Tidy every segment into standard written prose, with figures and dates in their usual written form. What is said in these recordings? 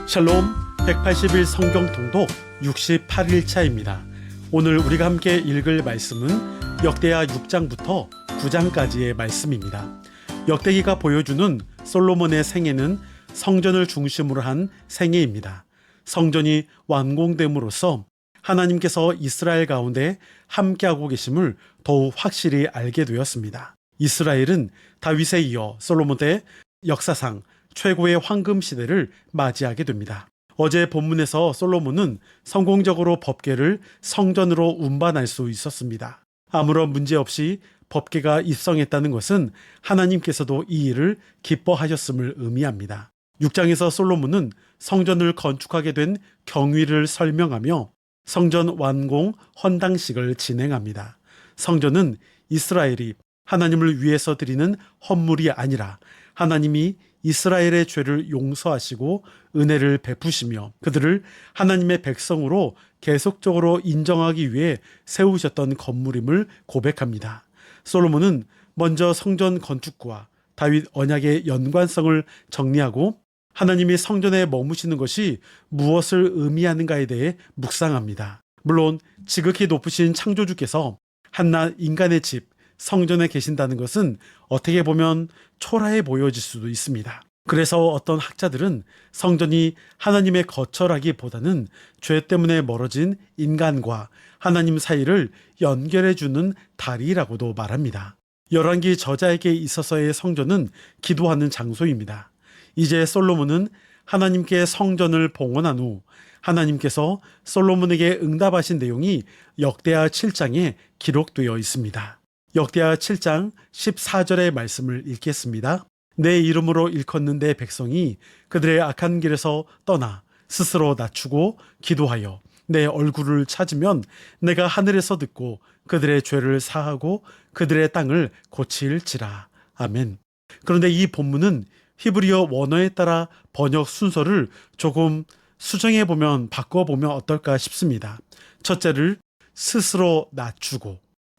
샬롬 180일 성경 통독 68일차입니다. 오늘 우리가 함께 읽을 말씀은 역대하 6장부터 9장까지의 말씀입니다. 역대기가 보여주는 솔로몬의 생애는 성전을 중심으로 한 생애입니다. 성전이 완공됨으로써 하나님께서 이스라엘 가운데 함께하고 계심을 더욱 확실히 알게 되었습니다. 이스라엘은 다윗에 이어 솔로몬 때 역사상 최고의 황금 시대를 맞이하게 됩니다. 어제 본문에서 솔로몬은 성공적으로 법궤를 성전으로 운반할 수 있었습니다. 아무런 문제 없이 법궤가 입성했다는 것은 하나님께서도 이 일을 기뻐하셨음을 의미합니다. 6장에서 솔로몬은 성전을 건축하게 된 경위를 설명하며 성전 완공 헌당식을 진행합니다. 성전은 이스라엘이 하나님을 위해서 드리는 헌물이 아니라 하나님이 이스라엘의 죄를 용서하시고 은혜를 베푸시며 그들을 하나님의 백성으로 계속적으로 인정하기 위해 세우셨던 건물임을 고백합니다. 솔로몬은 먼저 성전 건축과 다윗 언약의 연관성을 정리하고 하나님이 성전에 머무시는 것이 무엇을 의미하는가에 대해 묵상합니다. 물론 지극히 높으신 창조주께서 한낱 인간의 집, 성전에 계신다는 것은 어떻게 보면 초라해 보여질 수도 있습니다. 그래서 어떤 학자들은 성전이 하나님의 거처라기보다는 죄 때문에 멀어진 인간과 하나님 사이를 연결해주는 다리라고도 말합니다. 열왕기 저자에게 있어서의 성전은 기도하는 장소입니다. 이제 솔로몬은 하나님께 성전을 봉헌한 후 하나님께서 솔로몬에게 응답하신 내용이 역대하 7장에 기록되어 있습니다. 역대하 7장 14절의 말씀을 읽겠습니다. 내 이름으로 일컫는 내 백성이 그들의 악한 길에서 떠나 스스로 낮추고 기도하여 내 얼굴을 찾으면 내가 하늘에서 듣고 그들의 죄를 사하고 그들의 땅을 고칠지라. 아멘. 그런데 이 본문은 히브리어 원어에 따라 번역 순서를 조금 수정해보면 바꿔보면 어떨까 싶습니다. 첫째를 스스로 낮추고,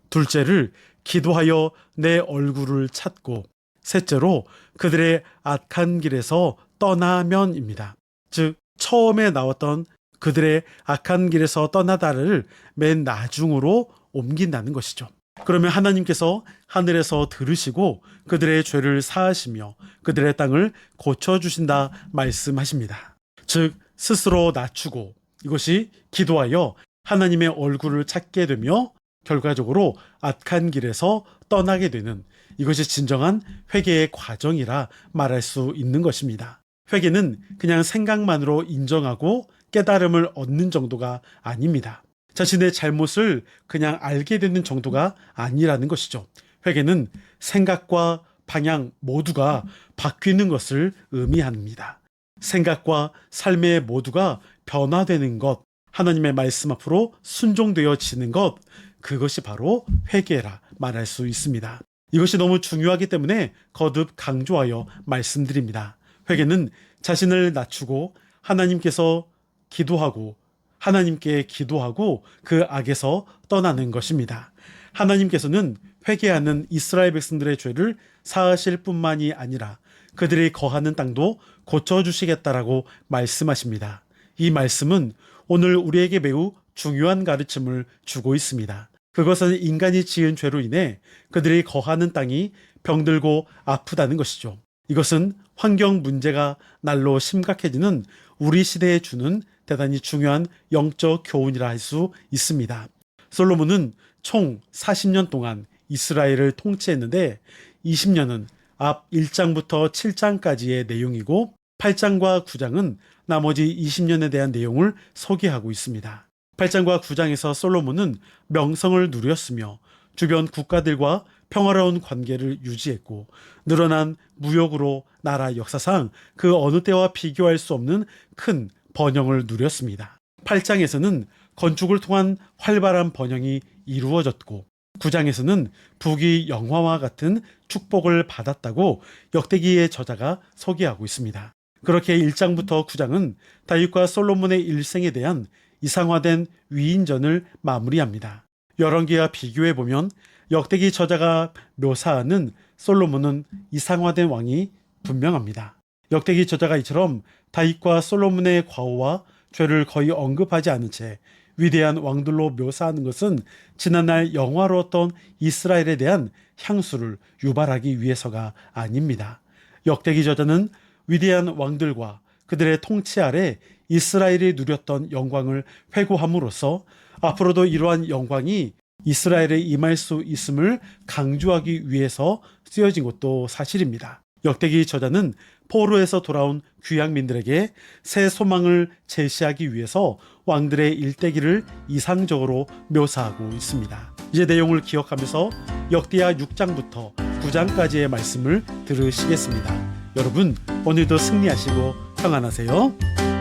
둘째를 기도하여 내 얼굴을 찾고, 셋째로 그들의 악한 길에서 떠나면입니다. 즉 처음에 나왔던 그들의 악한 길에서 떠나다를 맨 나중으로 옮긴다는 것이죠. 그러면 하나님께서 하늘에서 들으시고 그들의 죄를 사하시며 그들의 땅을 고쳐주신다 말씀하십니다. 즉 스스로 낮추고 이것이 기도하여 하나님의 얼굴을 찾게 되며 결과적으로 악한 길에서 떠나게 되는 이것이 진정한 회개의 과정이라 말할 수 있는 것입니다. 회개는 그냥 생각만으로 인정하고 깨달음을 얻는 정도가 아닙니다. 자신의 잘못을 그냥 알게 되는 정도가 아니라는 것이죠. 회개는 생각과 방향 모두가 바뀌는 것을 의미합니다. 생각과 삶의 모두가 변화되는 것, 하나님의 말씀 앞으로 순종되어지는 것, 그것이 바로 회개라 말할 수 있습니다. 이것이 너무 중요하기 때문에 거듭 강조하여 말씀드립니다. 회개는 자신을 낮추고 하나님께서 기도하고 하나님께 기도하고 그 악에서 떠나는 것입니다. 하나님께서는 회개하는 이스라엘 백성들의 죄를 사하실 뿐만이 아니라 그들이 거하는 땅도 고쳐주시겠다라고 말씀하십니다. 이 말씀은 오늘 우리에게 매우 중요한 가르침을 주고 있습니다. 그것은 인간이 지은 죄로 인해 그들이 거하는 땅이 병들고 아프다는 것이죠. 이것은 환경 문제가 날로 심각해지는 우리 시대에 주는 대단히 중요한 영적 교훈이라 할 수 있습니다. 솔로몬은 총 40년 동안 이스라엘을 통치했는데 20년은 앞 1장부터 7장까지의 내용이고 8장과 9장은 나머지 20년에 대한 내용을 소개하고 있습니다. 8장과 9장에서 솔로몬은 명성을 누렸으며 주변 국가들과 평화로운 관계를 유지했고 늘어난 무역으로 나라 역사상 그 어느 때와 비교할 수 없는 큰 번영을 누렸습니다. 8장에서는 건축을 통한 활발한 번영이 이루어졌고 9장에서는 북이 영화와 같은 축복을 받았다고 역대기의 저자가 소개하고 있습니다. 그렇게 1장부터 9장은 다윗과 솔로몬의 일생에 대한 이상화된 위인전을 마무리합니다. 열왕기와 비교해보면 역대기 저자가 묘사하는 솔로몬은 이상화된 왕이 분명합니다. 역대기 저자가 이처럼 다윗과 솔로몬의 과오와 죄를 거의 언급하지 않은 채 위대한 왕들로 묘사하는 것은 지난날 영화로웠던 이스라엘에 대한 향수를 유발하기 위해서가 아닙니다. 역대기 저자는 위대한 왕들과 그들의 통치 아래 이스라엘이 누렸던 영광을 회고함으로써 앞으로도 이러한 영광이 이스라엘에 임할 수 있음을 강조하기 위해서 쓰여진 것도 사실입니다. 역대기 저자는 포로에서 돌아온 귀향민들에게 새 소망을 제시하기 위해서 왕들의 일대기를 이상적으로 묘사하고 있습니다. 이제 내용을 기억하면서 역대하 6장부터 9장까지의 말씀을 들으시겠습니다. 여러분, 오늘도 승리하시고 평안하세요.